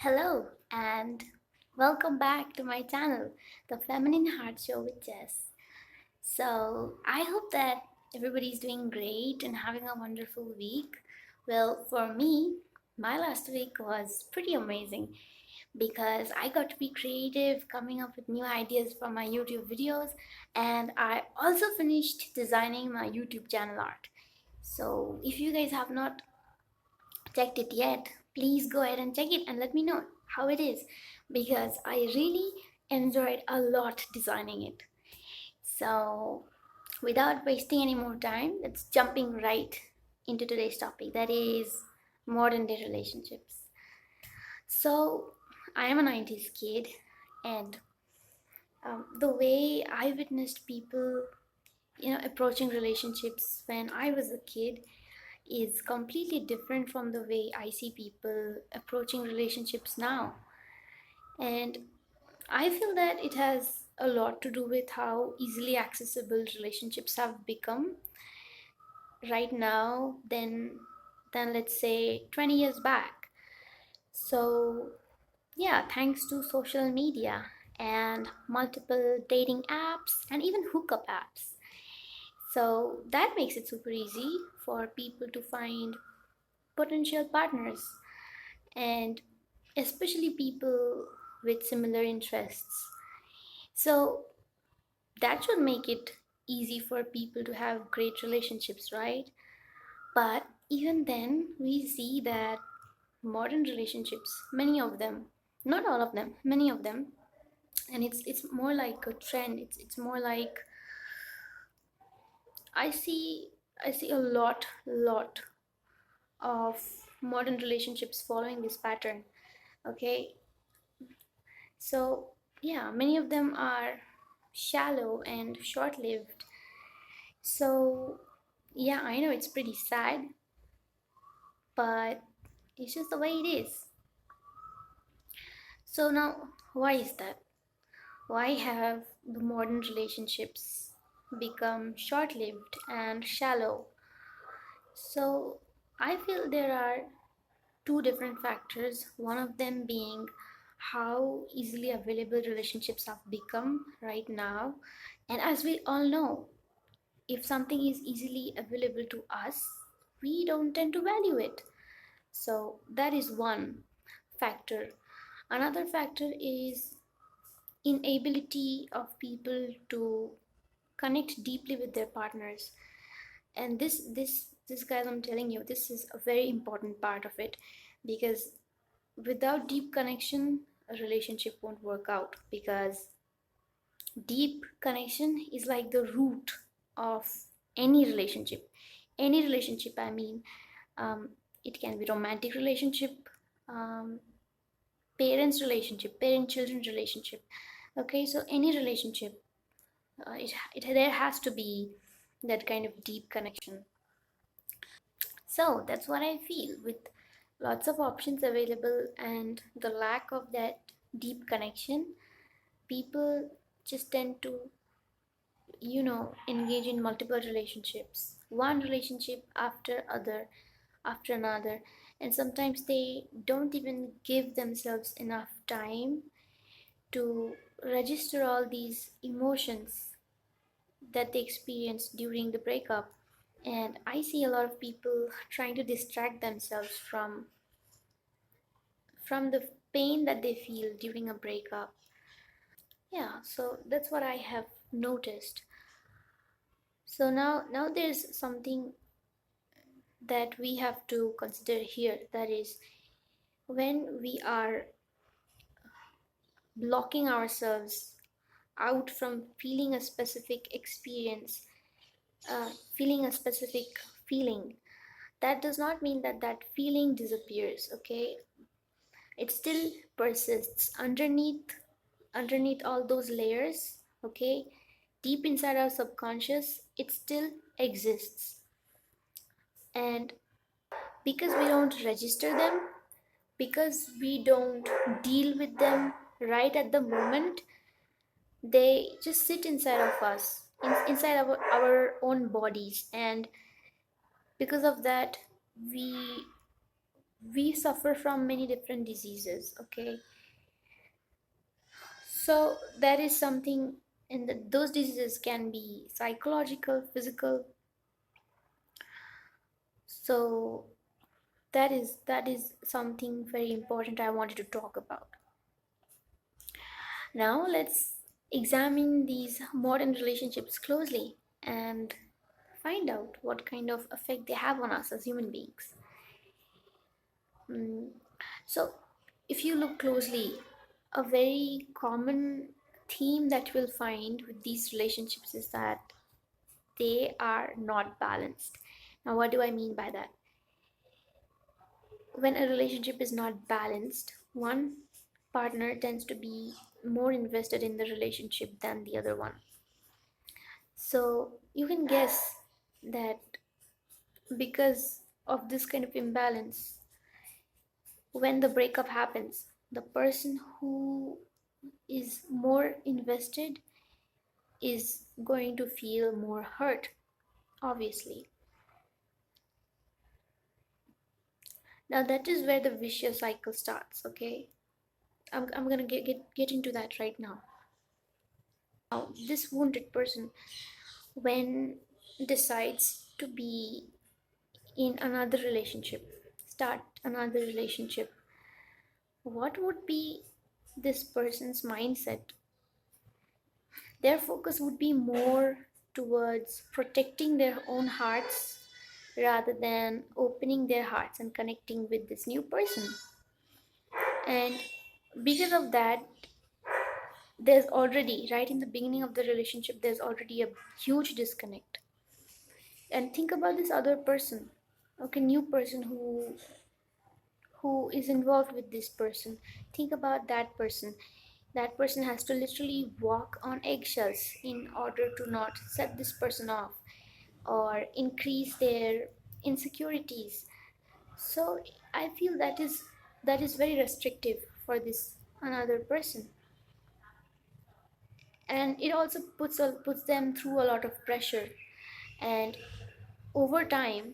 Hello and welcome back to my channel, The Feminine Heart Show with Jess. So, I hope that everybody's doing great and having a wonderful week. Well, for me, my last week was pretty amazing because I got to be creative, coming up with new ideas for my YouTube videos, and I also finished designing my YouTube channel art. So, if you guys have not checked it yet, please go ahead and check it and let me know how it is because I really enjoyed a lot designing it. So, without wasting any more time, let's jumping right into today's topic, that is modern day relationships. So, I am a 90s kid, and the way I witnessed people, approaching relationships when I was a kid is completely different from the way I see people approaching relationships now. And I feel that it has a lot to do with how easily accessible relationships have become right now than let's say 20 years back. So, yeah, thanks to social media and multiple dating apps and even hookup apps. So, that makes it super easy for people to find potential partners and especially people with similar interests. So that should make it easy for people to have great relationships, right? But even then, we see that modern relationships, many of them, not all of them, many of them, and it's more like a trend. It's more like I see I see a lot of modern relationships following this pattern. Okay, so, yeah, many of them are shallow and short lived. So, yeah, I know it's pretty sad, but it's just the way it is. So, now, why is that? Why have the modern relationships become short lived and shallow? So, I feel there are two different factors, one of them being how easily available relationships have become right now. And as we all know, if something is easily available to us, we don't tend to value it. So that is one factor. Another factor is inability of people to connect deeply with their partners. And this guys, I'm telling you, this is a very important part of it because without deep connection, a relationship won't work out because deep connection is like the root of any relationship. Any relationship, I mean, um, it can be romantic relationship, um, parents relationship, parent children relationship. Okay, so any relationship, it there has to be that kind of deep connection. So that's what I feel with lots of options available and the lack of that deep connection, people just tend to engage in multiple relationships, one relationship after another, and sometimes they don't even give themselves enough time to register all these emotions that they experience during the breakup. And I see a lot of people trying to distract themselves from the pain that they feel during a breakup. Yeah, so that's what I have noticed. So now there's something that we have to consider here, that is when we are blocking ourselves out from feeling a specific experience, feeling a specific feeling, that does not mean that that feeling disappears. Okay, it still persists underneath all those layers. Okay, deep inside our subconscious it still exists, and because we don't register them, because we don't deal with them right at the moment, they just sit inside of us, inside our own bodies, and because of that we we suffer from many different diseases, okay? So that is something, and those diseases can be psychological, physical. So that is something very important I wanted to talk about. Now let's examine these modern relationships closely and find out what kind of effect they have on us as human beings. Mm, So, if you look closely, a very common theme that you'll find with these relationships is that they are not balanced. Now, what do I mean by that? When a relationship is not balanced, one partner tends to be more invested in the relationship than the other one. So, you can guess that because of this kind of imbalance, when the breakup happens, the person who is more invested is going to feel more hurt, obviously. Now, that is where the vicious cycle starts, okay? I'm gonna get into that right now. Now, this wounded person, when decides to be in another relationship, start another relationship, what would be this person's mindset? Their focus would be more towards protecting their own hearts rather than opening their hearts and connecting with this new person. And because of that, there's already, right in the beginning of the relationship, there's already a huge disconnect. And think about this other person, okay, new person who is involved with this person. Think about that person. That person has to literally walk on eggshells in order to not set this person off or increase their insecurities. So I feel that is very restrictive for this another person, and it also puts them through a lot of pressure. And over time,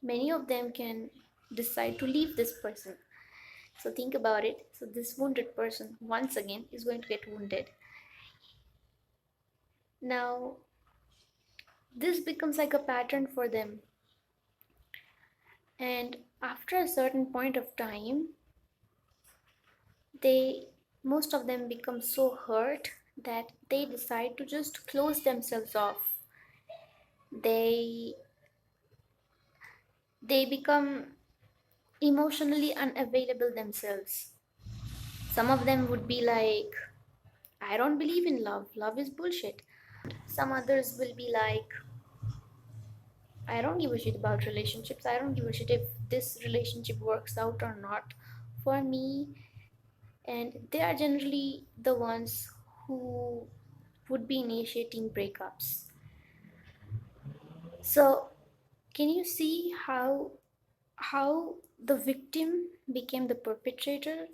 many of them can decide to leave this person. So think about it. So this wounded person once again is going to get wounded. Now this becomes like a pattern for them, and after a certain point of time, they most of them become so hurt that they decide to just close themselves off. They they become emotionally unavailable themselves. Some of them would be like, I don't believe in love, love is bullshit. Some others will be like, I don't give a shit about relationships, I don't give a shit if this relationship works out or not for me. And they are generally the ones who would be initiating breakups. So can you see how the victim became the perpetrator?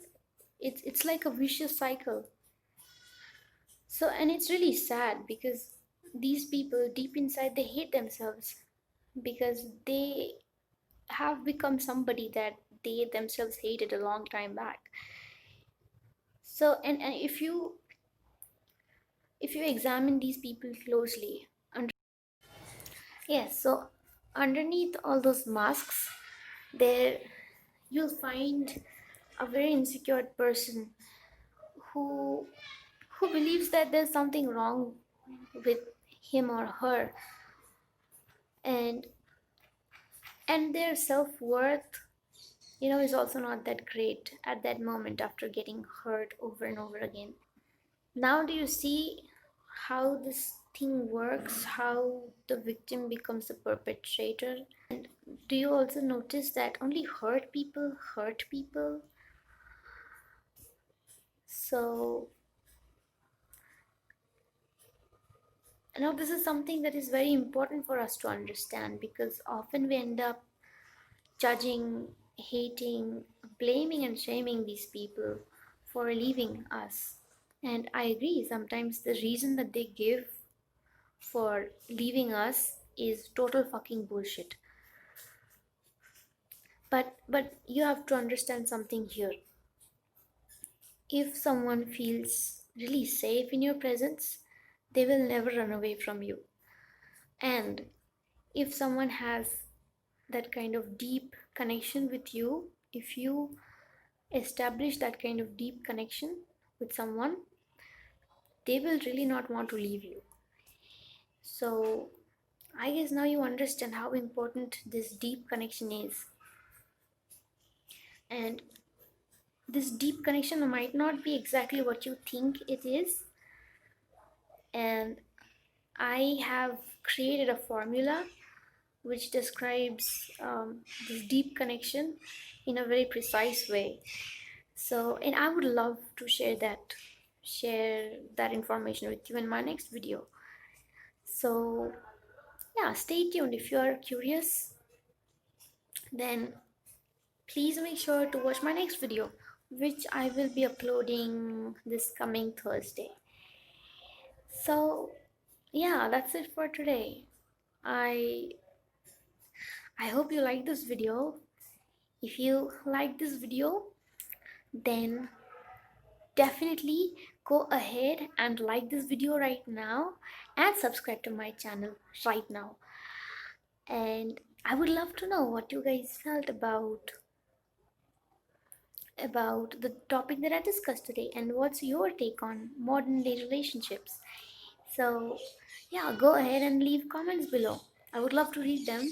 It's like a vicious cycle. So, and it's really sad because these people deep inside they hate themselves because they have become somebody that they themselves hated a long time back. So, and if you examine these people closely, yes, so underneath all those masks, there you'll find a very insecure person who who believes that there's something wrong with him or her, and their self-worth, is also not that great at that moment after getting hurt over and over again. Now do you see how this thing works, how the victim becomes the perpetrator? And do you also notice that only hurt people? So now this is something that is very important for us to understand, because often we end up judging, hating, blaming, and shaming these people for leaving us. And I agree, sometimes the reason that they give for leaving us is total fucking bullshit. But you have to understand something here. If someone feels really safe in your presence, they will never run away from you. And if someone has that kind of deep connection with you, if you establish that kind of deep connection with someone, they will really not want to leave you. So I guess now you understand how important this deep connection is. And this deep connection might not be exactly what you think it is. And I have created a formula which describes this deep connection in a very precise way. So, and I would love to share that information with you in my next video. So, yeah, stay tuned. If you are curious, then please make sure to watch my next video, which I will be uploading this coming Thursday. So, yeah, that's it for today. I I hope you like this video. If you like this video, then definitely go ahead and like this video right now and subscribe to my channel right now. And I would love to know what you guys felt about the topic that I discussed today, and what's your take on modern day relationships. So, yeah, go ahead and leave comments below. I would love to read them.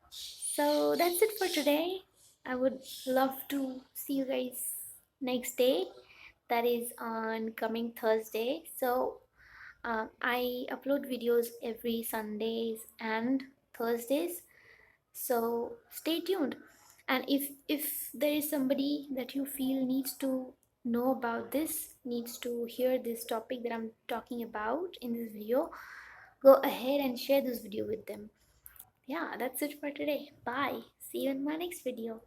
So, that's it for today. I would love to see you guys next day, that is on coming Thursday. So, I upload videos every Sundays and Thursdays. So stay tuned. And if there is somebody that you feel needs to know about this, needs to hear this topic that I'm talking about in this video, go ahead and share this video with them. Yeah, that's it for today. Bye. See you in my next video.